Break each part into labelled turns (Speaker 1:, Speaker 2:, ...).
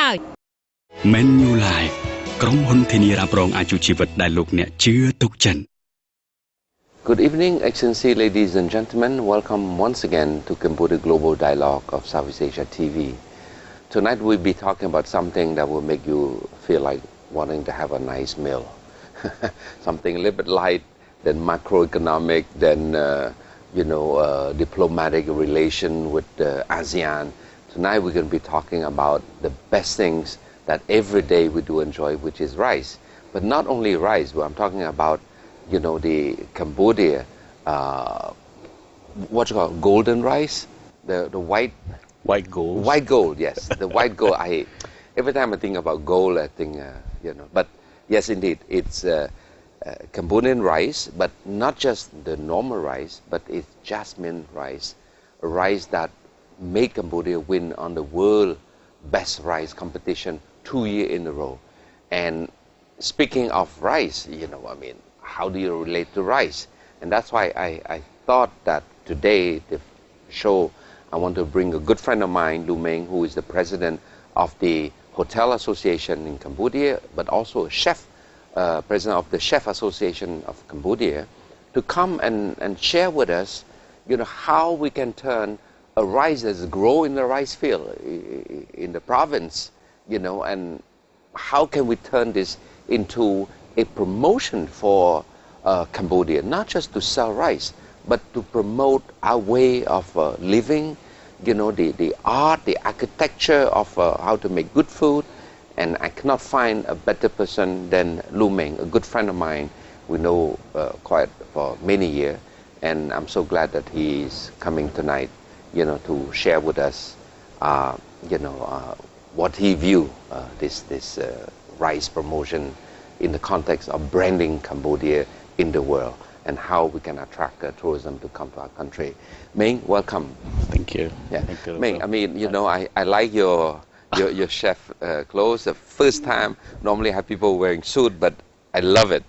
Speaker 1: ច្រើន
Speaker 2: Menu Live ក្រុមហ៊ុនធានារ៉ាប់រងអាយុជីវិតដែលលោកអ្នកជឿទុកចិត្ត
Speaker 3: Good evening, Excellency, ladies and gentlemen. Welcome once again to Cambodia Global Dialogue of Southeast Asia TV. Tonight we'll be talking about something that will make you feel like wanting to have a nice meal. Something a little bit light, than macroeconomic, than diplomatic relation with ASEAN. Tonight we're going to be talking about the best things that every day we do enjoy, which is rice. But not only rice, but I'm talking about, the Cambodia, what you call golden rice, the white gold. White gold, yes, the white gold. Every time I think about gold, I think, But yes, indeed, it's Cambodian rice, but not just the normal rice, but it's jasmine rice, a rice that made Cambodia win on the world best rice competition 2 years in a row. And speaking of rice, how do you relate to rice? And that's why I thought that today, the show, I want to bring a good friend of mine, Meng, who is the president of the Hotel Association in Cambodia, but also a chef, president of the Chef Association of Cambodia, to come and share with us, how we can turn a rice that's grow in the rice field in the province, and how can we turn this into a promotion for Cambodia, not just to sell rice, but to promote our way of living, the art, the architecture of how to make good food. And I cannot find a better person than Meng, a good friend of mine. We know quite for many years, and I'm so glad that he's coming tonight, to share with us, what he view this rice promotion in the context of branding Cambodia in the world, and how we can attract tourism to come to our country. Meng, welcome.
Speaker 4: Thank you.
Speaker 3: Yeah.
Speaker 4: Thank you.
Speaker 3: Meng, I like your chef clothes. The first time, normally I have people wearing suit, but I love it.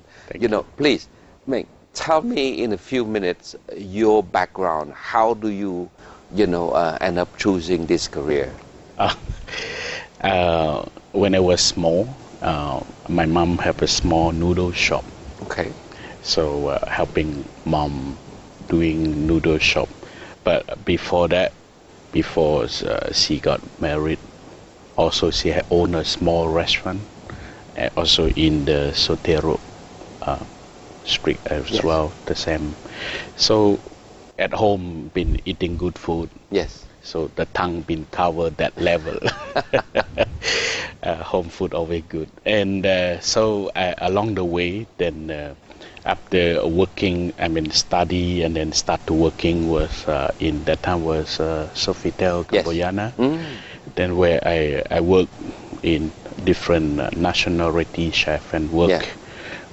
Speaker 3: Please, Meng, tell me in a few minutes your background. How do you, end up choosing this career?
Speaker 4: When I was small, my mom have a small noodle shop.
Speaker 3: Okay.
Speaker 4: So helping mom doing noodle shop. But before that, she got married, also she had owned a small restaurant, also in the Sotero street as well, the same. So at home been eating good food.
Speaker 3: Yes.
Speaker 4: So the tongue been covered that level. Home food always good. And so along the way, then after working, study and then start to working was in that time was Sofitel Cambodian.
Speaker 3: Yes.
Speaker 4: Then where I work in different nationality chef and work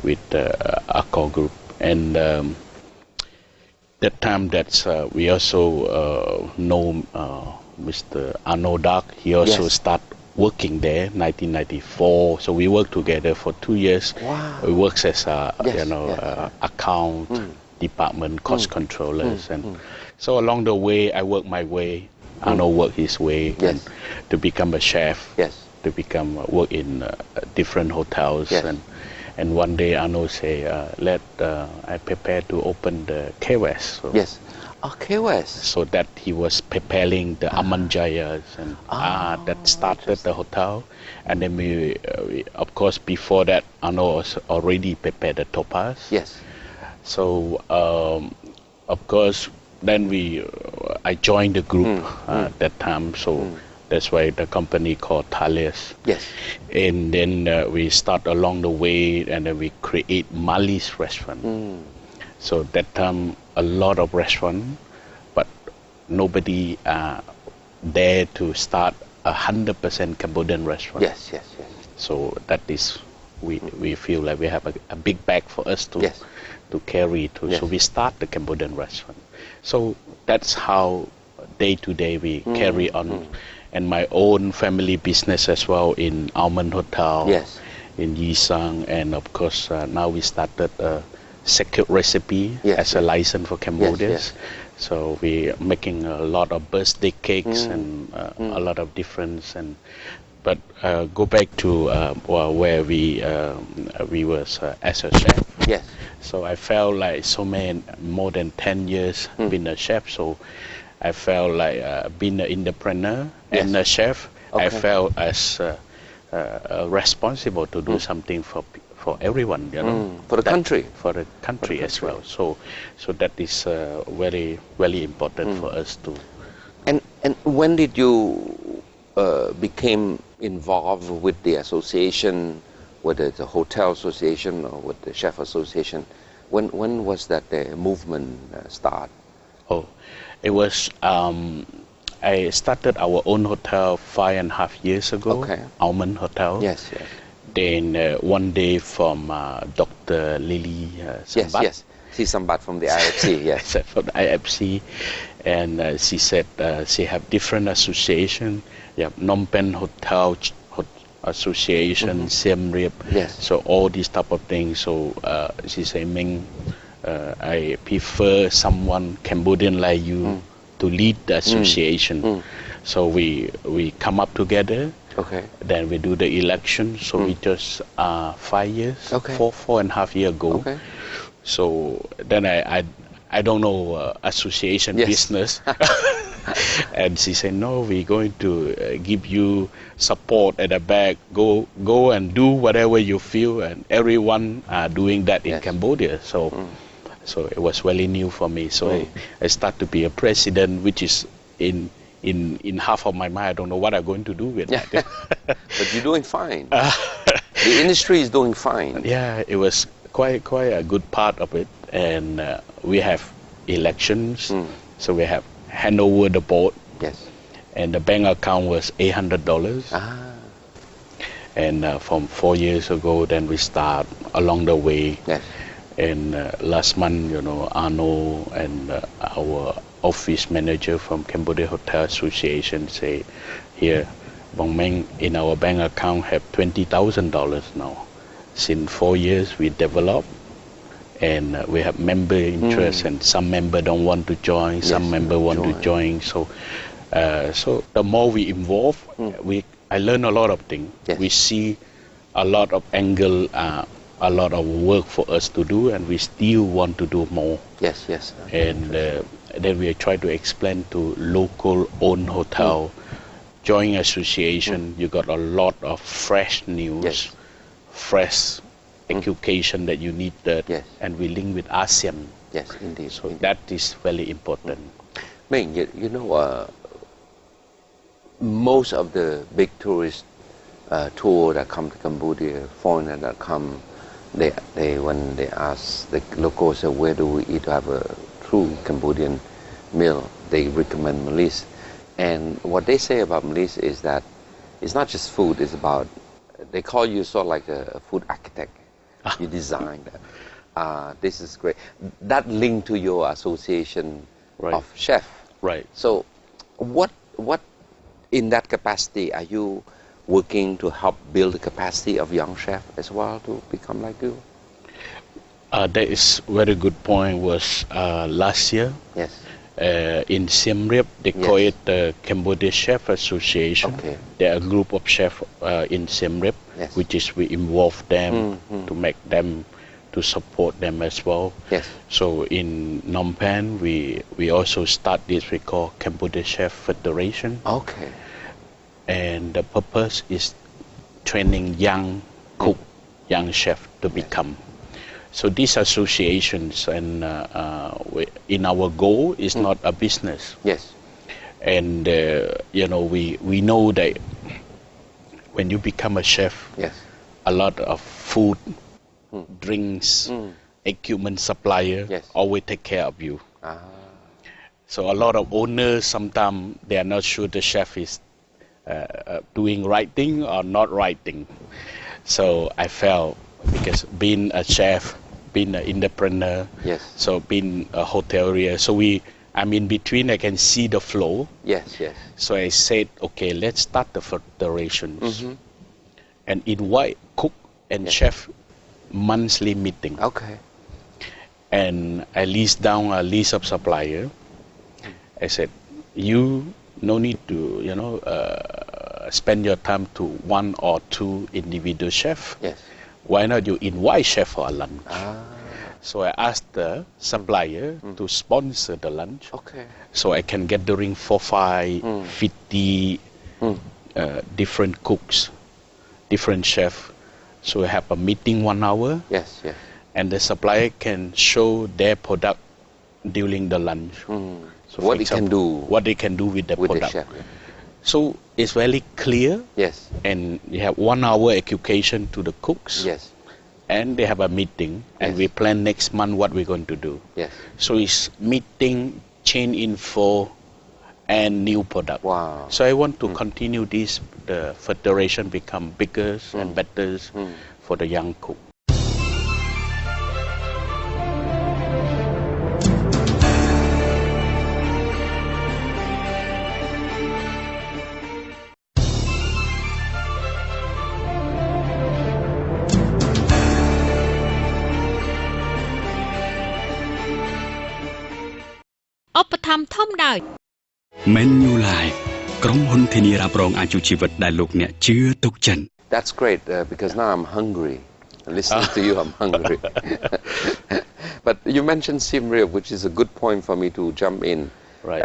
Speaker 4: with Accor Group. And that time we also know Mr. Arnold Dark. He also start working there 1994. So we worked together for 2 years.
Speaker 3: Wow.
Speaker 4: We works as account department, cost controllers, and so along the way I work my way. Arnold work his way and to become a chef.
Speaker 3: Yes.
Speaker 4: To become work in different hotels.
Speaker 3: Yes.
Speaker 4: And one day Arnold say, I prepare to open the KWS. So,
Speaker 3: yes. KWS.
Speaker 4: So that he was preparing the Amanjayas and that started the hotel. And then we of course before that Arnold was already prepared the Topaz.
Speaker 3: Yes.
Speaker 4: So of course then I joined the group that time. So that's why the company called Thales.
Speaker 3: Yes.
Speaker 4: And then we start along the way, and then we create Mali's restaurant. So that time a lot of restaurant, but nobody dare to start 100% Cambodian restaurant.
Speaker 3: Yes.
Speaker 4: So that is we feel like we have a big bag for us to carry to. So we start the Cambodian restaurant. So that's how day to day we carry on. And my own family business as well in Almond Hotel, in Yisang, and of course now we started a secret recipe as a license for Cambodia. So we making a lot of birthday cakes and a lot of different, and But go back to where we was as a chef.
Speaker 3: Yes.
Speaker 4: So I felt like more than 10 years being a chef. So I felt like being an entrepreneur and a chef.
Speaker 3: Okay.
Speaker 4: I felt as responsible to do something for everyone, you know,
Speaker 3: for the country,
Speaker 4: as well. So that is very important for us to.
Speaker 3: And when did you became involved with the association, whether it's a hotel association or with the chef association? When was that the movement start?
Speaker 4: Oh, it was. I started our own hotel 5.5 years ago.
Speaker 3: Okay.
Speaker 4: Almond Hotel.
Speaker 3: Yes, yes.
Speaker 4: Then one day from Dr. Lily Sambat.
Speaker 3: Yes. She's Sambat from the IFC. Yes.
Speaker 4: From the IFC, and she said she have different association. Yeah, Phnom Penh Hotel Association, Siem Reap.
Speaker 3: Yes.
Speaker 4: So all these type of things. So she said, Meng, I prefer someone Cambodian like you to lead the association. So we come up together.
Speaker 3: Okay.
Speaker 4: Then we do the election. So we just 5 years,
Speaker 3: okay.
Speaker 4: 4.5 years ago.
Speaker 3: Okay.
Speaker 4: So then I don't know association business. And she said, no, we're going to give you support at the back. Go and do whatever you feel, and everyone are doing that in Cambodia. So it was really new for me. So I start to be a president, which is in half of my mind, I don't know what I'm going to do with that.
Speaker 3: But you're doing fine. The industry is doing fine.
Speaker 4: Yeah, it was quite a good part of it. And we have elections, so we have hand over the board.
Speaker 3: Yes.
Speaker 4: And the bank account was $800. And from 4 years ago, then we start along the way.
Speaker 3: Yes.
Speaker 4: And last month, Arno and our office manager from Cambodia Hotel Association say, here, Bong Meng, in our bank account have $20,000 now. Since 4 years, we developed, and we have member interest, and some member don't want to join, some member want to join. So the more we involve, I learn a lot of things.
Speaker 3: Yes.
Speaker 4: We see a lot of angle, a lot of work for us to do, and we still want to do more.
Speaker 3: Yes, yes.
Speaker 4: And then we try to explain to local owned hotel, join association. You got a lot of fresh news, fresh education that you need, and we link with ASEAN.
Speaker 3: Yes, indeed.
Speaker 4: So that is very important.
Speaker 3: Meng, most of the big tourist tour that come to Cambodia, foreigners that come, they when they ask the locals where do we eat to have a true Cambodian meal, they recommend Malis. And what they say about Malis is that it's not just food, it's about, they call you sort of like a food architect. You design that. This is great. That link to your association of chef.
Speaker 4: Right.
Speaker 3: So what in that capacity are you working to help build the capacity of young chef as well to become like you?
Speaker 4: That is very good point. Was last year.
Speaker 3: Yes.
Speaker 4: In Siem Reap, they call it the Cambodia Chef Association.
Speaker 3: Okay.
Speaker 4: There are a group of chefs in Siem Reap, which is we involve them to make them, to support them as well.
Speaker 3: Yes.
Speaker 4: So in Phnom Penh, we also start this we call Cambodia Chef Federation.
Speaker 3: Okay.
Speaker 4: And the purpose is training young cook, young chef to become. So these associations, and in our goal is not a business.
Speaker 3: Yes.
Speaker 4: And we know that when you become a chef, a lot of food, drinks, equipment supplier always take care of you. So a lot of owners sometimes they are not sure the chef is doing right thing or not right thing. So I felt, because being a chef, being an entrepreneur, so being a hotelier, so I'm in between, I can see the flow.
Speaker 3: Yes, yes.
Speaker 4: So I said, okay, let's start the federations and invite cook and chef monthly meeting.
Speaker 3: Okay.
Speaker 4: And I list down a list of supplier. I said, you no need to, spend your time to 1 or 2 individual chefs.
Speaker 3: Yes.
Speaker 4: Why not you invite chef for a lunch? So I asked the supplier to sponsor the lunch.
Speaker 3: Okay.
Speaker 4: So I can get during 4, 5, 50 different cooks, different chefs. So I have a meeting 1 hour.
Speaker 3: Yes, yes.
Speaker 4: And the supplier can show their product during the lunch. So
Speaker 3: what they can do.
Speaker 4: What they can do with the product.
Speaker 3: The chef, yeah.
Speaker 4: So it's very clear.
Speaker 3: Yes.
Speaker 4: And you have 1 hour education to the cooks.
Speaker 3: Yes.
Speaker 4: And they have a meeting, and we plan next month what we're going to do.
Speaker 3: Yes.
Speaker 4: So it's meeting, chain info, and new product.
Speaker 3: Wow.
Speaker 4: So I want to continue this. The federation become bigger and better for the young cook.
Speaker 2: Menu Life ក្រុមហ៊ុនធានារ៉ាប់រងអាយុជីវិតដែលលោកអ្នកជឿទុកចិត្ត
Speaker 3: That's great because now I'm hungry. Listening to you, I'm hungry. But you mentioned Siem Reap, which is a good point for me to jump in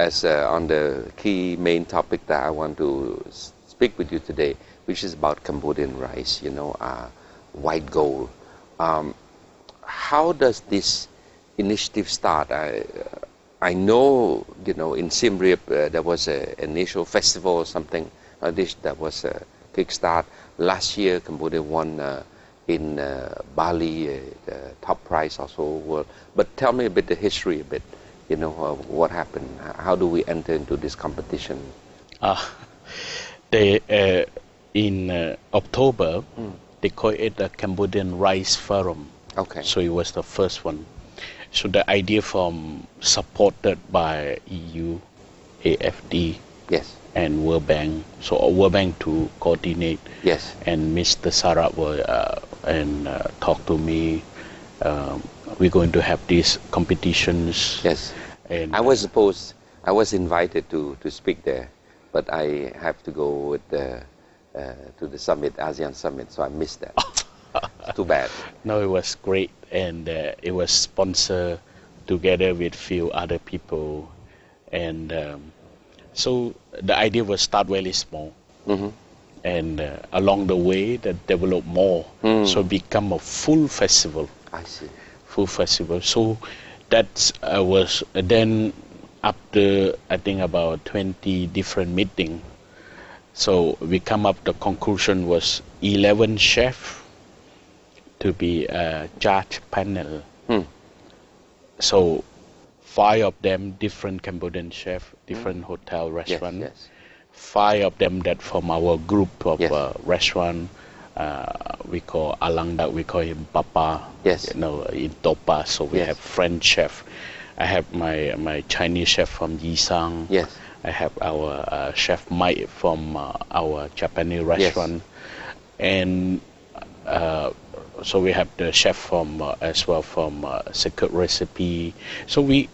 Speaker 3: as on the key main topic that I want to speak with you today, which is about Cambodian rice, white gold. How does this initiative start? I know, in Siem Reap there was an initial festival or something, a dish that was a kickstart. Last year, Cambodia won in Bali the top prize also world. But tell me a bit the history a bit, what happened? How do we enter into this competition?
Speaker 4: In October, they call it the Cambodian Rice Forum.
Speaker 3: Okay.
Speaker 4: So it was the first one. So the idea supported by EU, AFD,
Speaker 3: yes,
Speaker 4: and World Bank. So World Bank to coordinate.
Speaker 3: Yes.
Speaker 4: And Mr. Sarab will talk to me. We're going to have these competitions.
Speaker 3: Yes.
Speaker 4: And
Speaker 3: I was invited to speak there, but I have to go with to the summit, ASEAN summit, so I missed that. Too bad.
Speaker 4: No, it was great, and it was sponsored together with few other people, and so the idea was start very small, and along the way that develop more, so become a full festival.
Speaker 3: I see.
Speaker 4: Full festival. So that was then after I think about 20 different meetings. So we come up the conclusion was 11 chefs to be a judge panel. So 5 of them different Cambodian chef, different hotel, restaurant.
Speaker 3: Yes, yes.
Speaker 4: 5 of them that from our group of
Speaker 3: yes.
Speaker 4: Restaurant. We call Alang, that we call him Papa.
Speaker 3: Yes.
Speaker 4: In Topa. So we
Speaker 3: yes.
Speaker 4: have French chef. I have my Chinese chef from Yisang.
Speaker 3: Yes.
Speaker 4: I have our chef Mike from our Japanese restaurant.
Speaker 3: Yes.
Speaker 4: And so we have the chef from as well from Secret Recipe. So we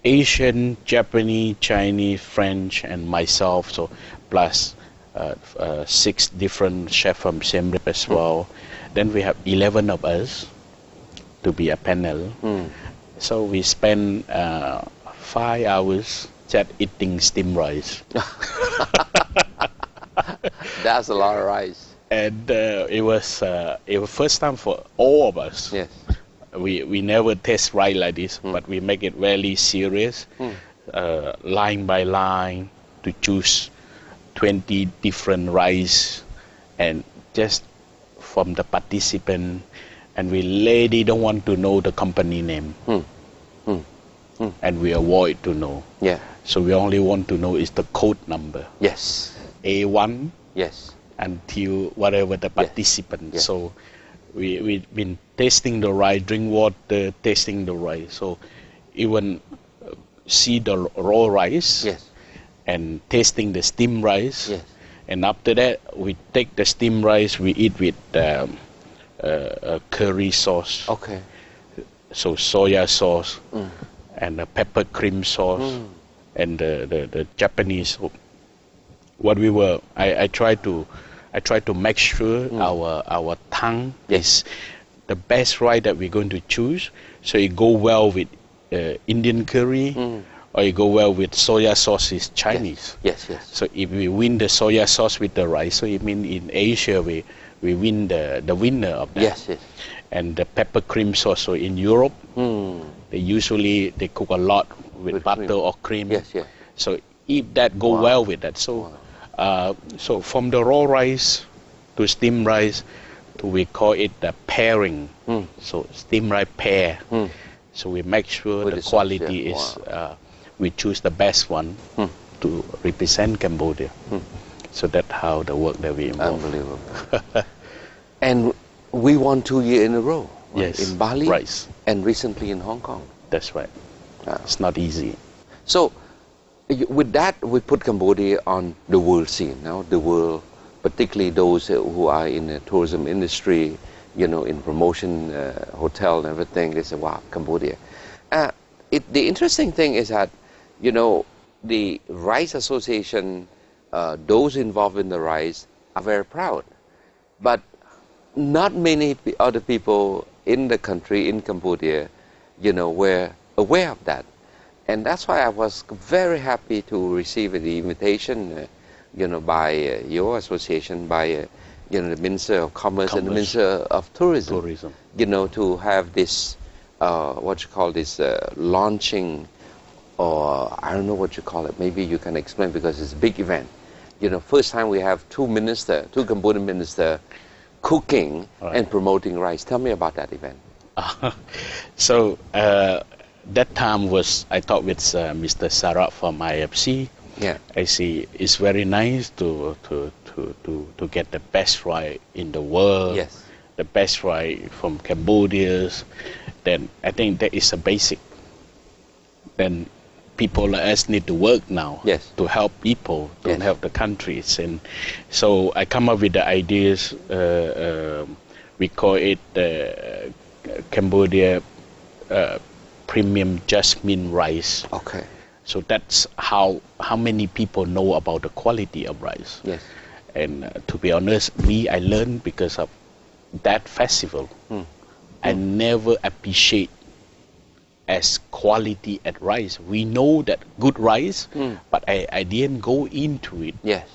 Speaker 4: Asian, Japanese, Chinese, French, and myself. So plus 6 different chefs from Siem Reap as well. Then we have 11 of us to be a panel. So we spend 5 hours just eating steamed rice.
Speaker 3: That's a lot of rice.
Speaker 4: And it was first time for all of us.
Speaker 3: Yes.
Speaker 4: We never taste rice like this, but we make it very serious, line by line, to choose 20 different rice, and just from the participant, and we really don't want to know the company name, and we avoid to know.
Speaker 3: Yeah.
Speaker 4: So we only want to know is the code number.
Speaker 3: Yes.
Speaker 4: A1.
Speaker 3: Yes.
Speaker 4: Until whatever the participant.
Speaker 3: Yes.
Speaker 4: So we've been tasting the rice, drink water, tasting the rice. So even see the raw rice.
Speaker 3: Yes.
Speaker 4: And tasting the steamed rice.
Speaker 3: Yes.
Speaker 4: And after that, we take the steamed rice, we eat with curry sauce.
Speaker 3: Okay.
Speaker 4: So soya sauce and the pepper cream sauce and the Japanese what we were, I try to make sure our tongue is the best rice that we're going to choose, so it go well with Indian curry, or it go well with soya sauce is Chinese.
Speaker 3: Yes.
Speaker 4: So if we win the soya sauce with the rice, so it means in Asia we win the winner of that.
Speaker 3: Yes.
Speaker 4: And the pepper cream sauce. So in Europe, they cook a lot with butter
Speaker 3: cream.
Speaker 4: or cream.
Speaker 3: Yes.
Speaker 4: So if that go well with that, so so from the raw rice to steamed rice, to we call it the pairing. So steamed rice pair. So we make sure the quality is. We choose the best one to represent Cambodia. So that's how the work that we involve.
Speaker 3: Unbelievable. And we won 2 years in a row. Right?
Speaker 4: Yes.
Speaker 3: In Bali
Speaker 4: Right.
Speaker 3: and recently in Hong Kong.
Speaker 4: That's right. It's not easy.
Speaker 3: So with that, we put Cambodia on the world scene now. The world, particularly those who are in the tourism industry, in promotion, hotel and everything, they say, wow, Cambodia. The interesting thing is that, the Rice Association, those involved in the rice are very proud. But not many other people in the country, in Cambodia, were aware of that. And that's why I was very happy to receive the invitation, by your association, by, the Minister of Commerce and the Minister of Tourism. To have this, launching, or I don't know what you call it. Maybe you can explain, because it's a big event. First time we have two Cambodian ministers cooking and promoting rice. Tell me about that event.
Speaker 4: So that time I talked with Mr. Sarat from IFC.
Speaker 3: Yeah.
Speaker 4: I see it's very nice to get the best rice in the world.
Speaker 3: Yes.
Speaker 4: The best rice from Cambodia. Then I think that is a basic. Then people like us need to work now to help people, to help the countries. And so I come up with the ideas, we call it Cambodia Premium Jasmine Rice.
Speaker 3: Okay.
Speaker 4: So that's how many people know about the quality of rice.
Speaker 3: Yes.
Speaker 4: And to be honest, I learned because of that festival. I never appreciate as quality at rice. We know that good rice, but I didn't go into it.
Speaker 3: Yes.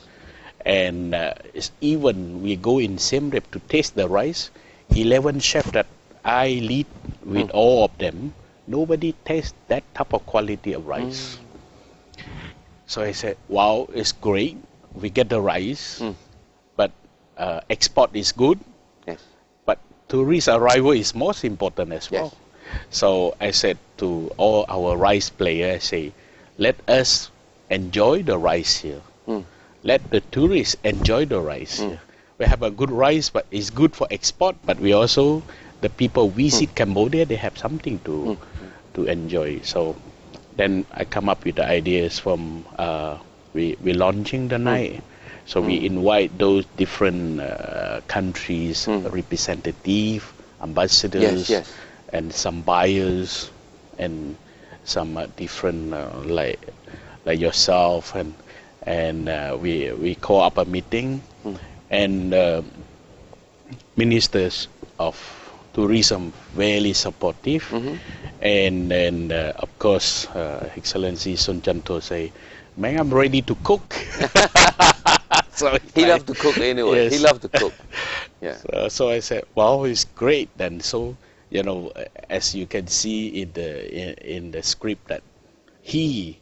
Speaker 4: And it's even we go in Siem Reap to taste the rice, 11 chefs that I lead with all of them, nobody tastes that type of quality of rice. So I said, wow, it's great. We get the rice, but export is good.
Speaker 3: Yes.
Speaker 4: But tourist arrival is most important as well. So I said to all our rice players, I say, let us enjoy the rice here. Let the tourists enjoy the rice here. We have a good rice, but it's good for export. But we also, the people visit Cambodia, they have something to enjoy. So then I come up with the ideas from, we launching the night. So we invite those different countries, representative, ambassadors, and some buyers, and some different like yourself, and we call up a meeting, and ministers of tourism very supportive, and then of course Excellency Sun Chanto say, Meng, I'm ready to cook. So
Speaker 3: he loved to cook anyway.
Speaker 4: Yes.
Speaker 3: He loved to cook. Yeah.
Speaker 4: So I said, wow, it's great then. So as you can see in the script, that he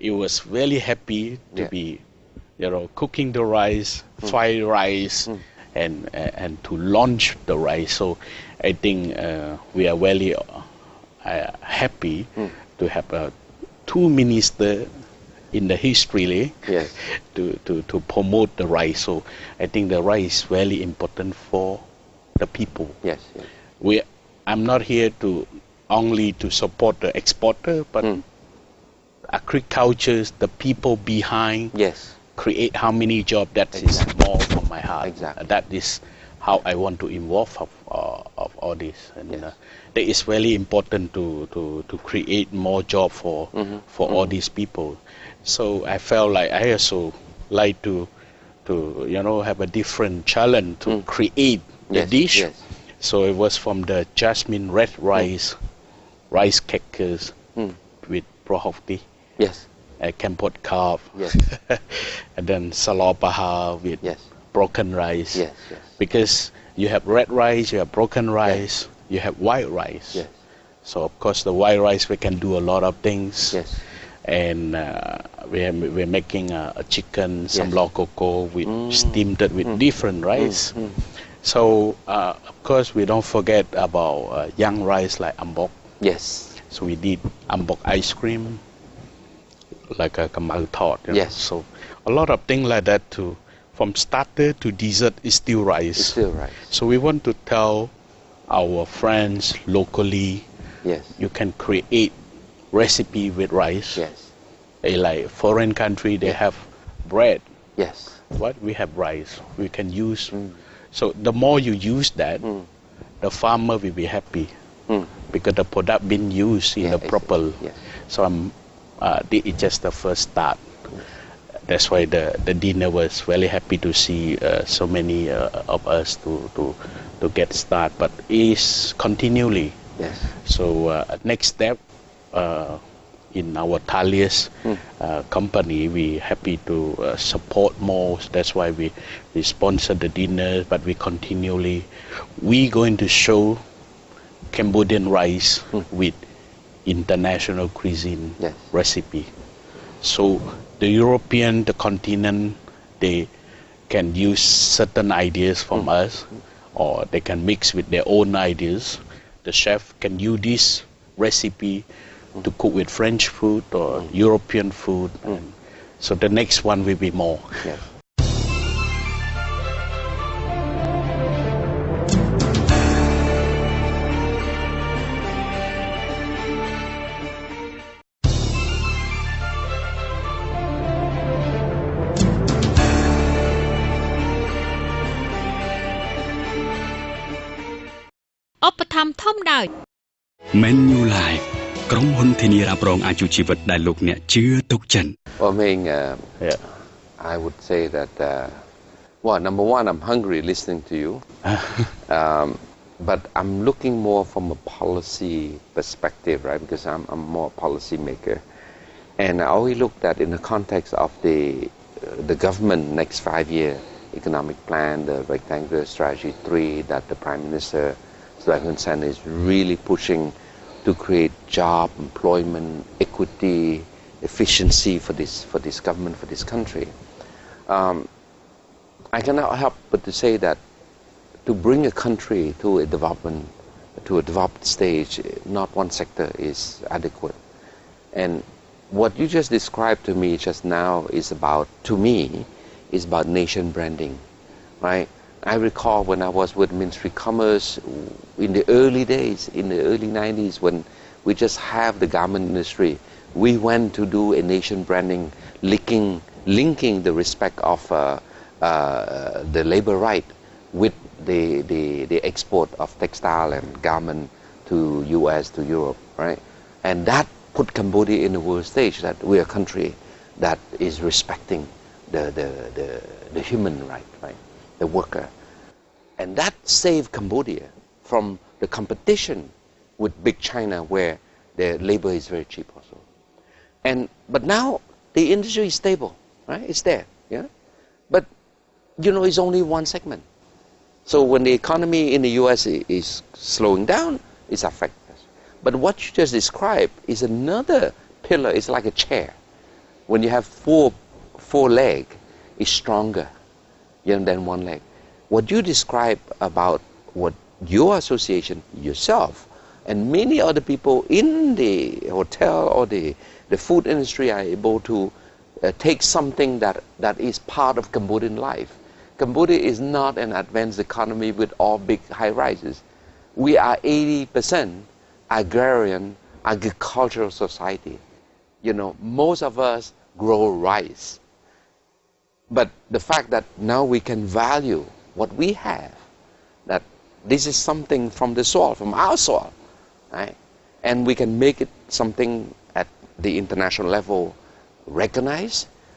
Speaker 4: was really happy to be, cooking the rice, fried rice, and to launch the rice. So I think we are very happy to have two ministers in the history to promote the rice. So I think the rice is very important for the people.
Speaker 3: Yes.
Speaker 4: I'm not here only to support the exporter, but agriculture, the people behind, create how many jobs. That is more from my heart.
Speaker 3: Exactly.
Speaker 4: That is how I want to involve of all this. And that is very important to create more job for all these people. So I felt like I also like to have a different challenge to create the dish.
Speaker 3: Yes.
Speaker 4: So it was from the jasmine red rice crackers with broccoli.
Speaker 3: Yes.
Speaker 4: Campot carve.
Speaker 3: Yes.
Speaker 4: And then salapaha with broken rice.
Speaker 3: Yes.
Speaker 4: Because you have red rice, you have broken rice, you have white rice.
Speaker 3: Yes.
Speaker 4: So of course the white rice we can do a lot of things.
Speaker 3: Yes.
Speaker 4: And we're making a chicken, some cocoa with steamed with different rice. So of course we don't forget about young rice like ambok.
Speaker 3: Yes.
Speaker 4: So we did ambok ice cream, like a kamau thot.
Speaker 3: Yes.
Speaker 4: So a lot of things like that too. From starter to dessert is still rice.
Speaker 3: It's still rice.
Speaker 4: So we want to tell our friends locally, you can create recipe with rice.
Speaker 3: Yes.
Speaker 4: Like foreign country, they have bread.
Speaker 3: Yes.
Speaker 4: What we have rice, we can use. So the more you use that, the farmer will be happy because the product been used in the proper. So it's just the first start. That's why the dinner was very happy to see so many of us to get started. But it's continually.
Speaker 3: Yes.
Speaker 4: So next step in our Thalias company, we happy to support more. That's why we sponsor the dinner. But we going to show Cambodian rice with international cuisine recipe. So the European, the continent, they can use certain ideas from us, or they can mix with their own ideas. The chef can use this recipe to cook with French food or European food. And so the next one will be more.
Speaker 2: Menu Life ក្រុមហ៊ុនធានារ៉ាប់រងអាយុជីវិតដែលលោកអ្នកជឿទុកចិន
Speaker 3: Well, Meng, I would say that number one, I'm hungry listening to you. But I'm looking more from a policy perspective, right? Because I'm more a policy maker. And I always looked at in the context of the government next 5-year economic plan, the rectangular strategy 3 that the Prime Minister Siphana is really pushing to create job, employment, equity, efficiency for this government, for this country. I cannot help but to say that to bring a country to a developed stage, not one sector is adequate. And what you just described to me just now is about nation branding, right? I recall when I was with Ministry of Commerce in the early days, in the early 90s, when we just have the garment industry, we went to do a nation branding, linking the respect of the labor right with the export of textile and garment to US, to Europe, right? And that put Cambodia in the world stage, that we're a country that is respecting the human right, right? The worker. And that saved Cambodia from the competition with big China, where their labor is very cheap also. But now the industry is stable, right? It's there, yeah? But, it's only one segment. So when the economy in the US is slowing down, it's affecting us. But what you just described is another pillar. It's like a chair. When you have four legs, it's stronger than one leg. What you describe about what your association, yourself, and many other people in the hotel or the food industry are able to take something that is part of Cambodian life. Cambodia is not an advanced economy with all big high rises. We are 80% agrarian, agricultural society. Most of us grow rice. But the fact that now we can value what we have, that this is something from the soil, from our soil, right? And we can make it something at the international level recognized,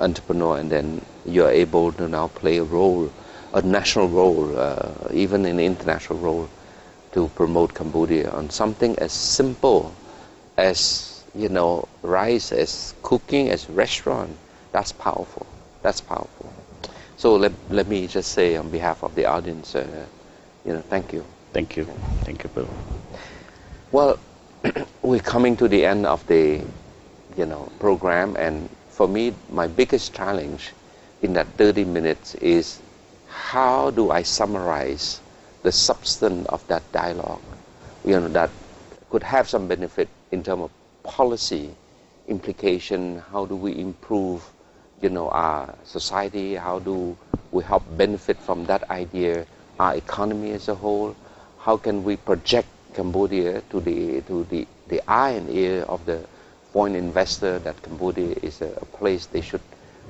Speaker 3: entrepreneur, and then you're able to now play a role, a national role, even an international role, to promote Cambodia on something as simple as, you know, rice, as cooking, as restaurant. That's powerful. That's powerful. So let me just say on behalf of the audience, you know, thank you.
Speaker 4: Thank you. Thank you, Bill.
Speaker 3: Well, we're coming to the end of the, you know, program, and for me, my biggest challenge in that 30 minutes is how do I summarize the substance of that dialogue, you know, that could have some benefit in terms of policy implication. How do we improve, you know, our society? How do we help benefit from that idea, our economy as a whole? How can we project Cambodia to the eye and ear of the foreign investor that Cambodia is a place they should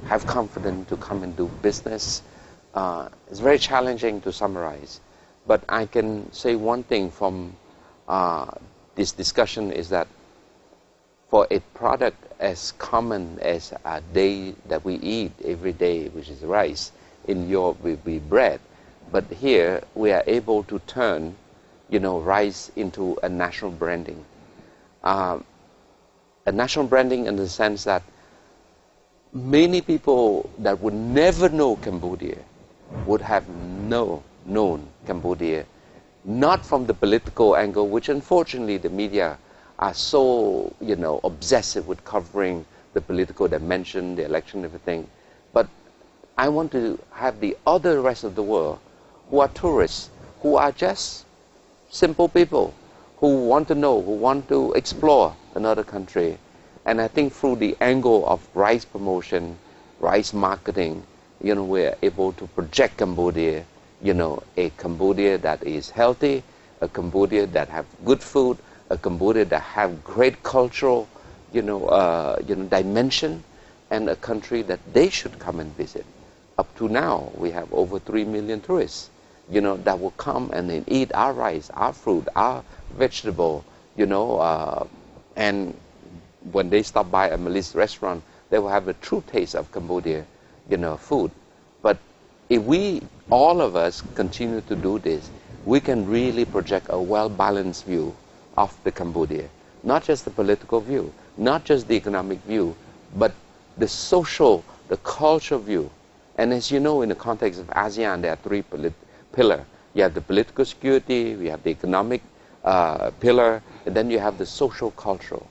Speaker 3: have confidence to come and do business? It's very challenging to summarize, but I can say one thing from this discussion is that for a product as common as a day that we eat every day, which is rice, in Europe will be bread, but here we are able to turn, you know, rice into a national branding. A national branding in the sense that many people that would never know Cambodia would have known Cambodia, not from the political angle, which unfortunately the media are so, you know, obsessive with covering the political dimension, the election, everything. But I want to have the other rest of the world who are tourists, who are just simple people, who want to know, who want to explore another country. And I think through the angle of rice promotion, rice marketing, you know, we're able to project Cambodia, you know, a Cambodia that is healthy, a Cambodia that have good food, a Cambodia that have great cultural, you know, dimension, and a country that they should come and visit. Up to now, we have over 3 million tourists, you know, that will come and then eat our rice, our fruit, our vegetable, you know, and when they stop by a Malay restaurant, they will have a true taste of Cambodia, you know, food. But if we, all of us, continue to do this, we can really project a well-balanced view of the Cambodia. Not just the political view, not just the economic view, but the social, the cultural view. And as you know, in the context of ASEAN, there are three pillars. You have the political security, you have the economic pillar, and then you have the social cultural.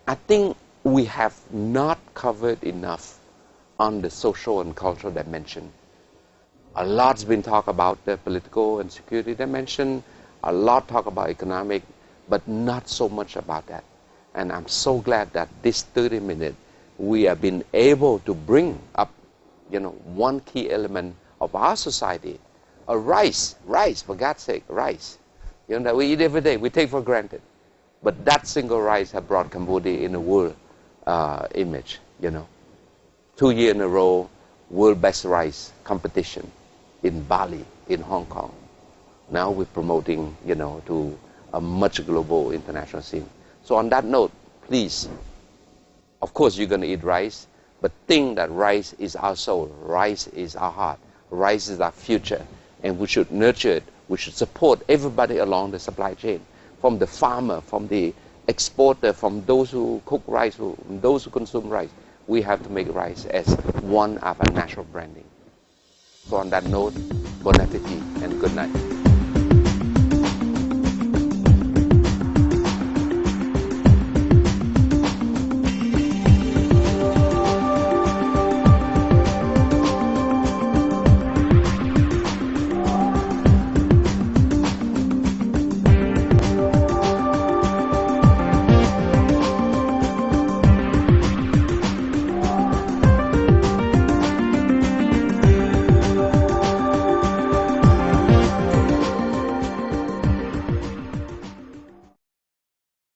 Speaker 3: I think we have not covered enough on the social and cultural dimension. A lot's been talked about the political and security dimension, a lot talk about economic, but not so much about that. And I'm so glad that this 30 minutes, we have been able to bring up, you know, one key element of our society, a rice, for God's sake, rice. You know, that we eat every day, we take for granted. But that single rice has brought Cambodia in a world image, you know. 2 years in a row, World Best Rice competition in Bali, in Hong Kong. Now we're promoting, you know, to a much global international scene. So on that note, please, of course you're going to eat rice, but think that rice is our soul, rice is our heart, rice is our future, and we should nurture it, we should support everybody along the supply chain, from the farmer, from the exporter, from those who cook rice, from those who consume rice. We have to make rice as one of our national branding. So on that note, bon appetit and good night.